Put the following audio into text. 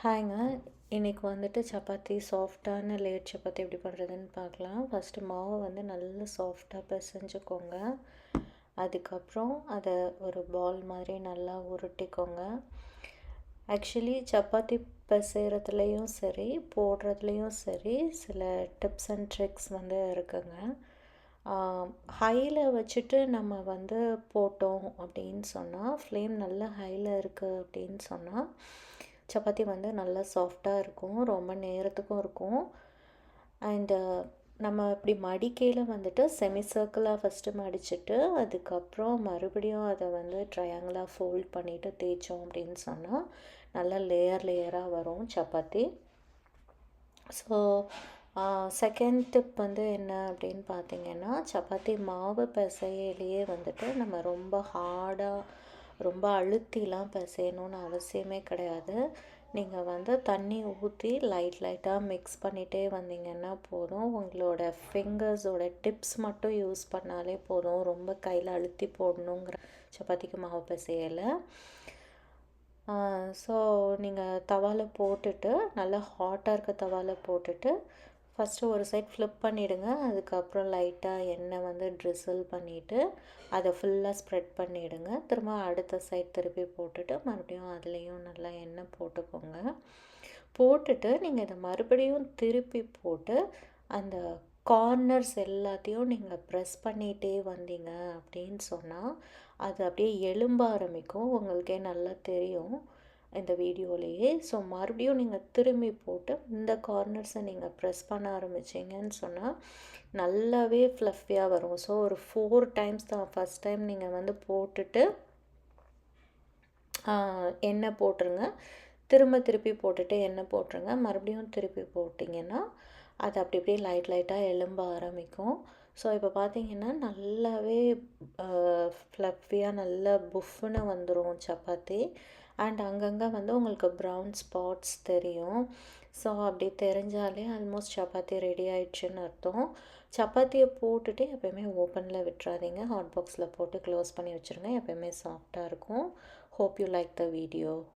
ஹாய்ங்க. இன்னைக்கு வந்துட்டு சப்பாத்தி சாஃப்டான லேயர் சப்பாத்தி எப்படி பண்ணுறதுன்னு பார்க்கலாம். ஃபஸ்ட்டு மாவை வந்து நல்லா சாஃப்டாக பிசைஞ்சுக்கோங்க. அதுக்கப்புறம் அதை ஒரு பால் மாதிரி நல்லா உருட்டிக்கோங்க. ஆக்சுவலி சப்பாத்தி பிசைறதுலேயும் சரி போடுறதுலேயும் சரி சில டிப்ஸ் அண்ட் ட்ரிக்ஸ் வந்து இருக்குங்க. ஹையில் வச்சுட்டு நம்ம வந்து போட்டோம் அப்படின்னு சொன்னால், ஃப்ளேம் நல்லா ஹையில் இருக்குது அப்படின்னு சொன்னால் சப்பாத்தி வந்து நல்லா சாஃப்டாக இருக்கும், ரொம்ப நேரத்துக்கும் இருக்கும். அண்டு நம்ம இப்படி மடிக்கையில் வந்துட்டு செமி சர்க்கிளாக ஃபஸ்ட்டு மடிச்சுட்டு அதுக்கப்புறம் மறுபடியும் அதை வந்து ட்ரையாங்கிளாக ஃபோல்ட் பண்ணிவிட்டு தேய்ச்சோம் அப்படின்னு சொன்னால் நல்லா லேயராக வரும் சப்பாத்தி. ஸோ செகண்ட் டிப் வந்து என்ன அப்படின்னு பார்த்தீங்கன்னா, சப்பாத்தி மாவு பிசையிலேயே வந்துட்டு நம்ம ரொம்ப ஹார்டாக ரொம்ப அழுத்திலாம் பிசையணுன்னு அவசியமே கிடையாது. நீங்கள் வந்து தண்ணி ஊற்றி லைட்டாக மிக்ஸ் பண்ணிகிட்டே வந்தீங்கன்னா போதும். உங்களோட ஃபிங்கர்ஸோட டிப்ஸ் மட்டும் யூஸ் பண்ணாலே போதும். ரொம்ப கையில் அழுத்தி போடணுங்கிற சப்பாத்திக்கு மாவு பிசையலை. ஸோ நீங்கள் தவாவில் போட்டுட்டு நல்லா ஹாட்டாக இருக்க தவாவில் போட்டுட்டு ஃபஸ்ட்டு ஒரு சைட் ஃப்ளிப் பண்ணிவிடுங்க. அதுக்கப்புறம் லைட்டாக எண்ணெய் வந்து ட்ரிசில் பண்ணிவிட்டு அதை ஃபுல்லாக ஸ்ப்ரெட் பண்ணிவிடுங்க. திரும்ப அடுத்த சைட் திருப்பி போட்டுட்டு மறுபடியும் அதுலேயும் நல்லா எண்ணெய் போட்டுக்கோங்க. போட்டுட்டு நீங்கள் இதை மறுபடியும் திருப்பி போட்டு அந்த கார்னர்ஸ் எல்லாத்தையும் நீங்கள் ப்ரெஸ் பண்ணிகிட்டே வந்தீங்க அப்படின்னு சொன்னால் அது அப்படியே எலும்ப ஆரம்பிக்கும். உங்களுக்கே நல்லா தெரியும் இந்த வீடியோலேயே. ஸோ மறுபடியும் நீங்கள் திரும்பி போட்டு இந்த கார்னர்ஸை நீங்கள் ப்ரெஸ் பண்ண ஆரம்பிச்சிங்கன்னு சொன்னால் நல்லாவே ஃப்ளஃபியாக வரும். ஸோ ஒரு 4 டைம்ஸ் தான். ஃபஸ்ட் டைம் நீங்கள் வந்து போட்டுட்டு எண்ணெய் போட்டுருங்க. திருப்பி போட்டுட்டு எண்ணெய் போட்டுருங்க. மறுபடியும் திருப்பி போட்டிங்கன்னா அது அப்படி அப்படியே லைட்டாக எலும்ப ஆரம்பிக்கும். ஸோ இப்போ பார்த்தீங்கன்னா நல்லாவே ஃப்ளஃபியாக நல்லா புஃப்னு வந்துடும் சப்பாத்தி. அண்ட் அங்கங்கே வந்து உங்களுக்கு ப்ரௌன் ஸ்பாட்ஸ் தெரியும். ஸோ அப்படி தெரிஞ்சாலே ஆல்மோஸ்ட் சப்பாத்தி ரெடி ஆயிடுச்சுன்னு அர்த்தம். சப்பாத்தியை போட்டுட்டு எப்போயுமே ஓப்பனில் விட்டுறாதீங்க. ஹாட் பாக்ஸில் போட்டு க்ளோஸ் பண்ணி வச்சுருங்க. எப்போயுமே சாஃப்டாக இருக்கும். Hope you like the video.